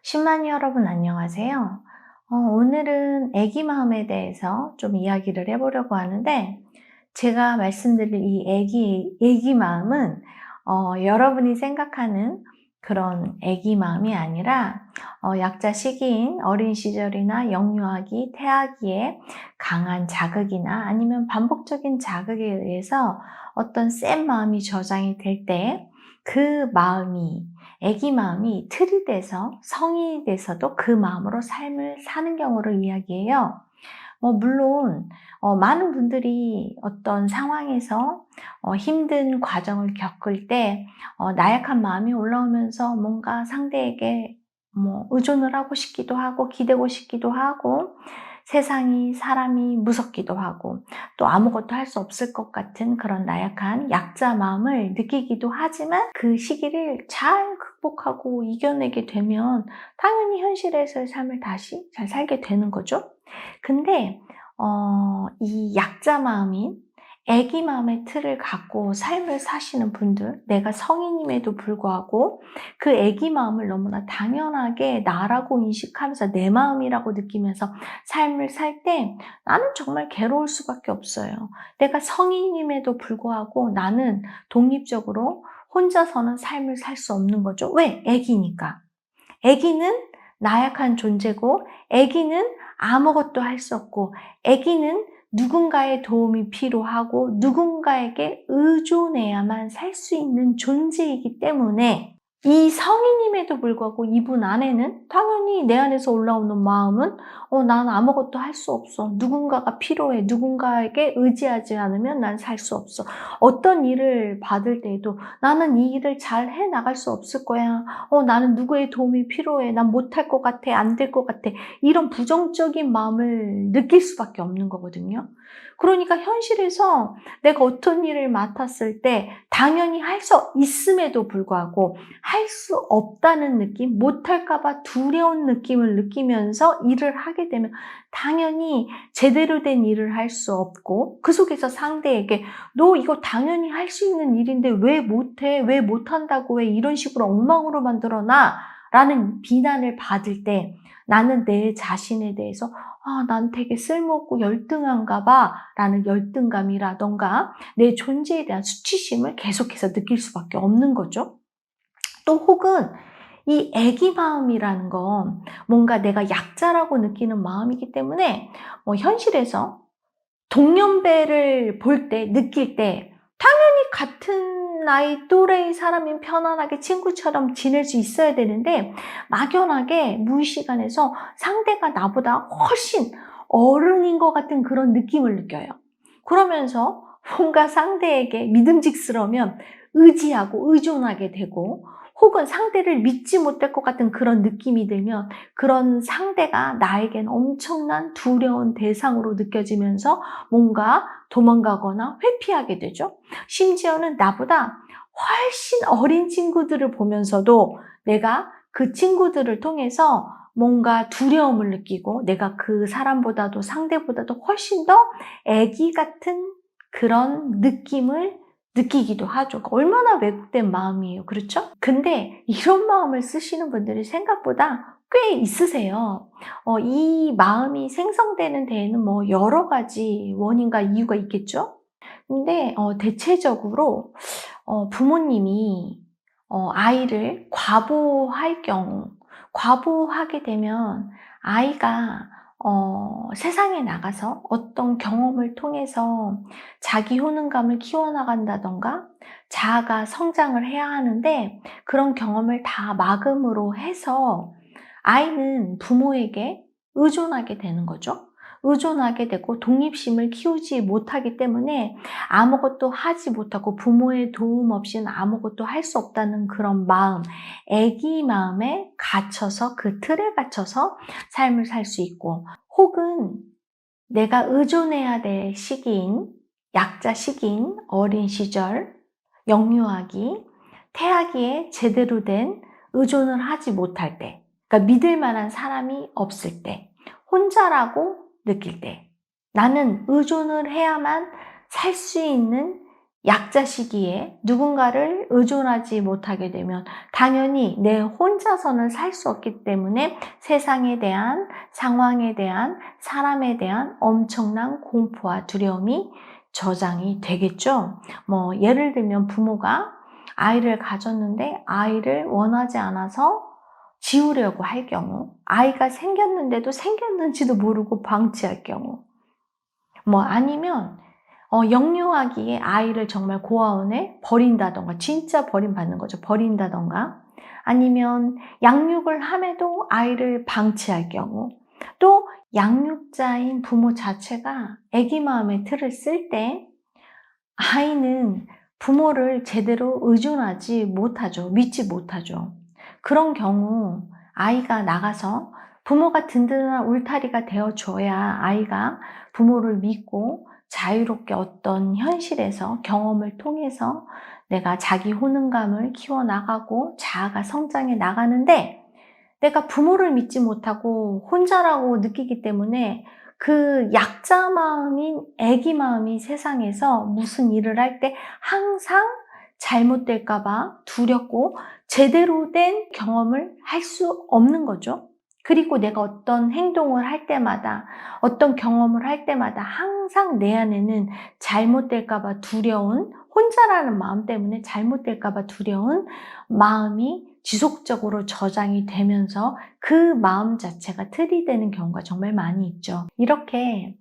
신만이 여러분 안녕하세요. 오늘은 아기 마음에 대해서 좀 이야기를 해보려고 하는데 제가 말씀드릴 이 아기 마음은 여러분이 생각하는 그런 아기 마음이 아니라 약자 시기인 어린 시절이나 영유아기, 태아기에 강한 자극이나 아니면 반복적인 자극에 의해서 어떤 센 마음이 저장이 될 때 그 마음이 아기 마음이 틀이 돼서 성인이 돼서도 그 마음으로 삶을 사는 경우를 이야기해요. 물론 많은 분들이 어떤 상황에서 힘든 과정을 겪을 때 나약한 마음이 올라오면서 뭔가 상대에게 의존을 하고 싶기도 하고 기대고 싶기도 하고 세상이 사람이 무섭기도 하고 또 아무것도 할 수 없을 것 같은 그런 나약한 약자 마음을 느끼기도 하지만 그 시기를 잘 극복하고 이겨내게 되면 당연히 현실에서의 삶을 다시 잘 살게 되는 거죠. 근데 이 약자 마음인 아기 마음의 틀을 갖고 삶을 사시는 분들, 내가 성인임에도 불구하고 그 아기 마음을 너무나 당연하게 나라고 인식하면서 내 마음이라고 느끼면서 삶을 살 때 나는 정말 괴로울 수밖에 없어요. 내가 성인임에도 불구하고 나는 독립적으로 혼자서는 삶을 살 수 없는 거죠. 왜? 아기니까. 아기는 나약한 존재고 아기는 아무것도 할 수 없고 아기는 누군가의 도움이 필요하고 누군가에게 의존해야만 살 수 있는 존재이기 때문에 이 성인임에도 불구하고 이분 안에는 당연히 내 안에서 올라오는 마음은 난 아무것도 할 수 없어. 누군가가 필요해. 누군가에게 의지하지 않으면 난 살 수 없어. 어떤 일을 받을 때에도 나는 이 일을 잘 해나갈 수 없을 거야. 나는 누구의 도움이 필요해. 난 못할 것 같아. 안 될 것 같아. 이런 부정적인 마음을 느낄 수밖에 없는 거거든요. 그러니까 현실에서 내가 어떤 일을 맡았을 때 당연히 할 수 있음에도 불구하고 할 수 없다는 느낌, 못할까 봐 두려운 느낌을 느끼면서 일을 하게 되면 당연히 제대로 된 일을 할 수 없고 그 속에서 상대에게 너 이거 당연히 할 수 있는 일인데 왜 못해? 왜 못한다고 왜 이런 식으로 엉망으로 만들어놔? 라는 비난을 받을 때 나는 내 자신에 대해서 난 되게 쓸모없고 열등한가 봐 라는 열등감이라던가 내 존재에 대한 수치심을 계속해서 느낄 수밖에 없는 거죠. 또 혹은 이 애기 마음이라는 건 뭔가 내가 약자라고 느끼는 마음이기 때문에 현실에서 동년배를 볼 때, 느낄 때 당연히 같은 나이 또래의 사람이 편안하게 친구처럼 지낼 수 있어야 되는데 막연하게 무의식안에서 상대가 나보다 훨씬 어른인 것 같은 그런 느낌을 느껴요. 그러면서 뭔가 상대에게 믿음직스러우면 의지하고 의존하게 되고 혹은 상대를 믿지 못할 것 같은 그런 느낌이 들면 그런 상대가 나에겐 엄청난 두려운 대상으로 느껴지면서 뭔가 도망가거나 회피하게 되죠. 심지어는 나보다 훨씬 어린 친구들을 보면서도 내가 그 친구들을 통해서 뭔가 두려움을 느끼고 내가 그 사람보다도 상대보다도 훨씬 더 애기 같은 그런 느낌을 느끼기도 하죠. 얼마나 왜곡된 마음이에요. 그렇죠? 근데 이런 마음을 쓰시는 분들이 생각보다 꽤 있으세요. 이 마음이 생성되는 데에는 여러 가지 원인과 이유가 있겠죠? 근데 대체적으로 부모님이 아이를 과보하게 되면 아이가 세상에 나가서 어떤 경험을 통해서 자기 효능감을 키워나간다던가 자아가 성장을 해야 하는데 그런 경험을 다 막음으로 해서 아이는 부모에게 의존하게 되는 거죠. 의존하게 되고 독립심을 키우지 못하기 때문에 아무것도 하지 못하고 부모의 도움 없이는 아무것도 할 수 없다는 그런 마음, 애기 마음에 갇혀서 그 틀에 갇혀서 삶을 살 수 있고 혹은 내가 의존해야 될 시기인 약자 시기인 어린 시절, 영유아기, 태아기에 제대로 된 의존을 하지 못할 때 그러니까 믿을 만한 사람이 없을 때 혼자라고 느낄 때 나는 의존을 해야만 살 수 있는 약자 시기에 누군가를 의존하지 못하게 되면 당연히 내 혼자서는 살 수 없기 때문에 세상에 대한, 상황에 대한, 사람에 대한 엄청난 공포와 두려움이 저장이 되겠죠. 예를 들면 부모가 아이를 가졌는데 아이를 원하지 않아서 지우려고 할 경우, 아이가 생겼는데도 생겼는지도 모르고 방치할 경우, 아니면 영유아기에 아이를 정말 고아원에 버린다던가, 진짜 버림받는 거죠. 버린다던가, 아니면 양육을 함에도 아이를 방치할 경우, 또 양육자인 부모 자체가 아기 마음의 틀을 쓸 때 아이는 부모를 제대로 의존하지 못하죠. 믿지 못하죠. 그런 경우 아이가 나가서 부모가 든든한 울타리가 되어줘야 아이가 부모를 믿고 자유롭게 어떤 현실에서 경험을 통해서 내가 자기 효능감을 키워나가고 자아가 성장해 나가는데, 내가 부모를 믿지 못하고 혼자라고 느끼기 때문에 그 약자 마음인 아기 마음이 세상에서 무슨 일을 할 때 항상 잘못될까 봐 두렵고 제대로 된 경험을 할 수 없는 거죠. 그리고 내가 어떤 행동을 할 때마다, 어떤 경험을 할 때마다 항상 내 안에는 잘못될까 봐 두려운, 혼자라는 마음 때문에 잘못될까 봐 두려운 마음이 지속적으로 저장이 되면서 그 마음 자체가 틀이 되는 경우가 정말 많이 있죠. 이렇게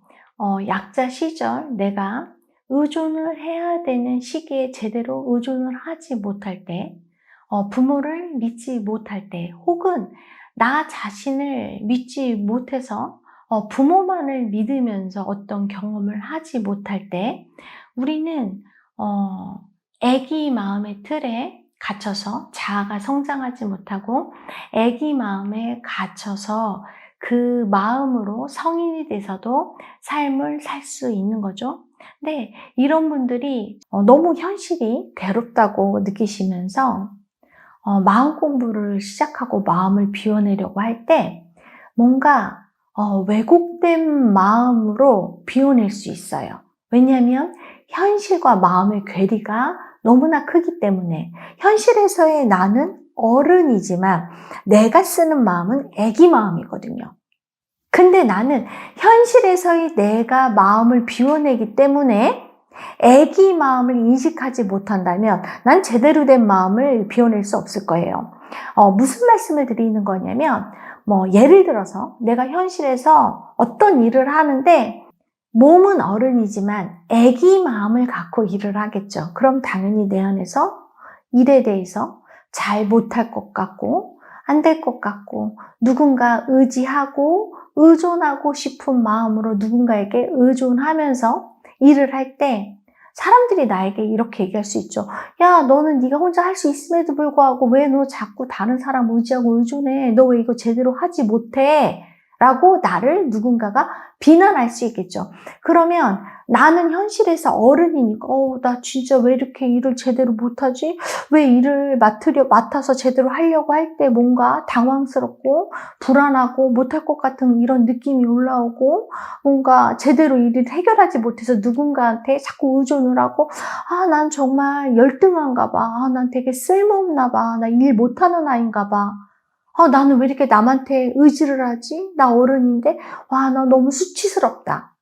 약자 시절 내가 의존을 해야 되는 시기에 제대로 의존을 하지 못할 때, 부모를 믿지 못할 때, 혹은 나 자신을 믿지 못해서 부모만을 믿으면서 어떤 경험을 하지 못할 때, 우리는 아기 마음의 틀에 갇혀서 자아가 성장하지 못하고 아기 마음에 갇혀서 그 마음으로 성인이 돼서도 삶을 살 수 있는 거죠. 근데 이런 분들이 너무 현실이 괴롭다고 느끼시면서 마음 공부를 시작하고 마음을 비워내려고 할 때 뭔가 왜곡된 마음으로 비워낼 수 있어요. 왜냐하면 현실과 마음의 괴리가 너무나 크기 때문에, 현실에서의 나는 어른이지만 내가 쓰는 마음은 아기 마음이거든요. 근데 나는 현실에서의 내가 마음을 비워내기 때문에 아기 마음을 인식하지 못한다면 난 제대로 된 마음을 비워낼 수 없을 거예요. 무슨 말씀을 드리는 거냐면, 예를 들어서 내가 현실에서 어떤 일을 하는데 몸은 어른이지만 아기 마음을 갖고 일을 하겠죠. 그럼 당연히 내 안에서 일에 대해서 잘 못할 것 같고 안 될 것 같고, 누군가 의지하고 의존하고 싶은 마음으로 누군가에게 의존하면서 일을 할 때 사람들이 나에게 이렇게 얘기할 수 있죠. 야, 너는 네가 혼자 할 수 있음에도 불구하고 왜 너 자꾸 다른 사람 의지하고 의존해? 너 왜 이거 제대로 하지 못해? 라고 나를 누군가가 비난할 수 있겠죠. 그러면 나는 현실에서 어른이니까 나 진짜 왜 이렇게 일을 제대로 못하지? 왜 일을 맡아서 제대로 하려고 할 때 뭔가 당황스럽고 불안하고 못할 것 같은 이런 느낌이 올라오고, 뭔가 제대로 일을 해결하지 못해서 누군가한테 자꾸 의존을 하고, 난 정말 열등한가 봐. 난 되게 쓸모없나 봐. 나 일 못하는 아이인가 봐. 나는 왜 이렇게 남한테 의지를 하지? 나 어른인데, 나 너무 수치스럽다.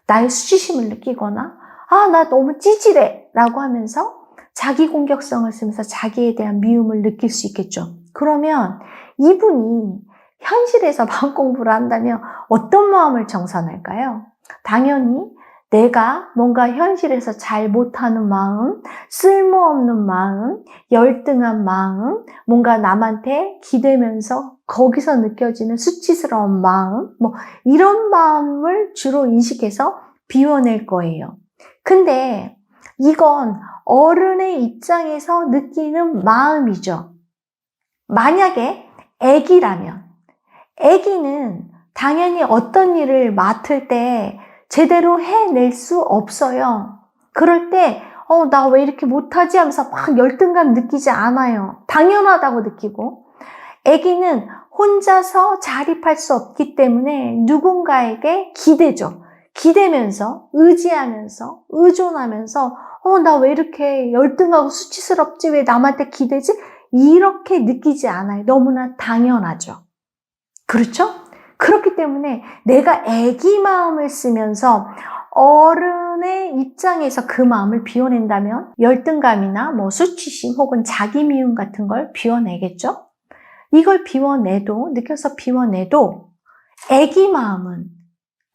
나의 수치심을 느끼거나, 나 너무 찌질해. 라고 하면서 자기 공격성을 쓰면서 자기에 대한 미움을 느낄 수 있겠죠. 그러면 이분이 현실에서 마음 공부를 한다면 어떤 마음을 정산할까요? 당연히 내가 뭔가 현실에서 잘 못하는 마음, 쓸모없는 마음, 열등한 마음, 뭔가 남한테 기대면서 거기서 느껴지는 수치스러운 마음, 이런 마음을 주로 인식해서 비워낼 거예요. 근데 이건 어른의 입장에서 느끼는 마음이죠. 만약에 아기라면, 아기는 당연히 어떤 일을 맡을 때 제대로 해낼 수 없어요. 그럴 때 나 왜 이렇게 못하지 하면서 막 열등감 느끼지 않아요. 당연하다고 느끼고, 아기는 혼자서 자립할 수 없기 때문에 누군가에게 기대죠. 기대면서, 의지하면서, 의존하면서 나 왜 이렇게 열등하고 수치스럽지? 왜 남한테 기대지? 이렇게 느끼지 않아요. 너무나 당연하죠. 그렇죠? 그렇기 때문에 내가 애기 마음을 쓰면서 어른의 입장에서 그 마음을 비워낸다면 열등감이나 뭐 수치심 혹은 자기 미움 같은 걸 비워내겠죠? 이걸 느껴서 비워내도 애기 마음은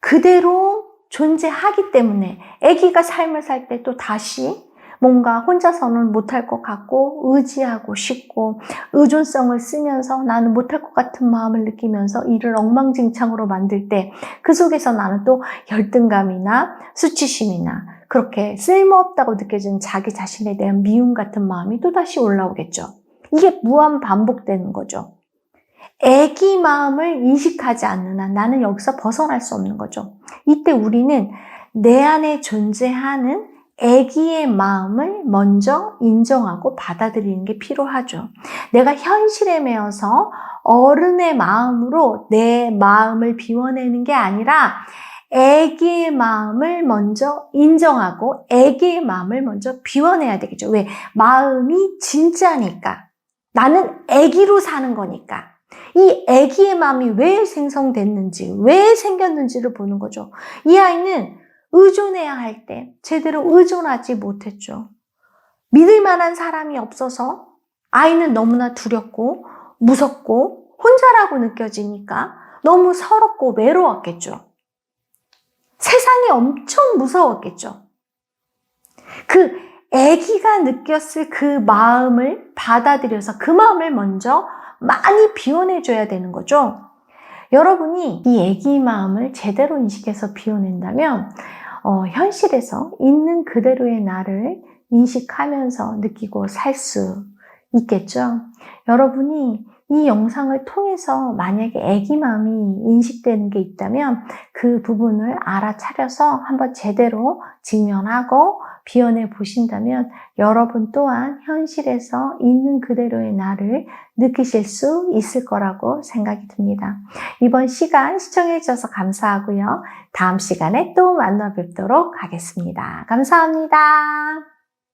그대로 존재하기 때문에 애기가 삶을 살 때 또 다시 뭔가 혼자서는 못할 것 같고 의지하고 싶고 의존성을 쓰면서 나는 못할 것 같은 마음을 느끼면서 일을 엉망진창으로 만들 때 그 속에서 나는 또 열등감이나 수치심이나 그렇게 쓸모없다고 느껴지는 자기 자신에 대한 미움 같은 마음이 또다시 올라오겠죠. 이게 무한 반복되는 거죠. 애기 마음을 인식하지 않는 한 나는 여기서 벗어날 수 없는 거죠. 이때 우리는 내 안에 존재하는 애기의 마음을 먼저 인정하고 받아들이는 게 필요하죠. 내가 현실에 매여서 어른의 마음으로 내 마음을 비워내는 게 아니라 애기의 마음을 먼저 인정하고 애기의 마음을 먼저 비워내야 되겠죠. 왜? 마음이 진짜니까. 나는 애기로 사는 거니까. 이 애기의 마음이 왜 생성됐는지, 왜 생겼는지를 보는 거죠. 이 아이는 의존해야 할 때 제대로 의존하지 못했죠. 믿을 만한 사람이 없어서 아이는 너무나 두렵고 무섭고 혼자라고 느껴지니까 너무 서럽고 외로웠겠죠. 세상이 엄청 무서웠겠죠. 그 아기가 느꼈을 그 마음을 받아들여서 그 마음을 먼저 많이 비워내줘야 되는 거죠. 여러분이 이 아기 마음을 제대로 인식해서 비워낸다면 현실에서 있는 그대로의 나를 인식하면서 느끼고 살 수 있겠죠. 여러분이 이 영상을 통해서 만약에 아기 마음이 인식되는 게 있다면 그 부분을 알아차려서 한번 제대로 직면하고 비워내 보신다면 여러분 또한 현실에서 있는 그대로의 나를 느끼실 수 있을 거라고 생각이 듭니다. 이번 시간 시청해 주셔서 감사하고요. 다음 시간에 또 만나 뵙도록 하겠습니다. 감사합니다.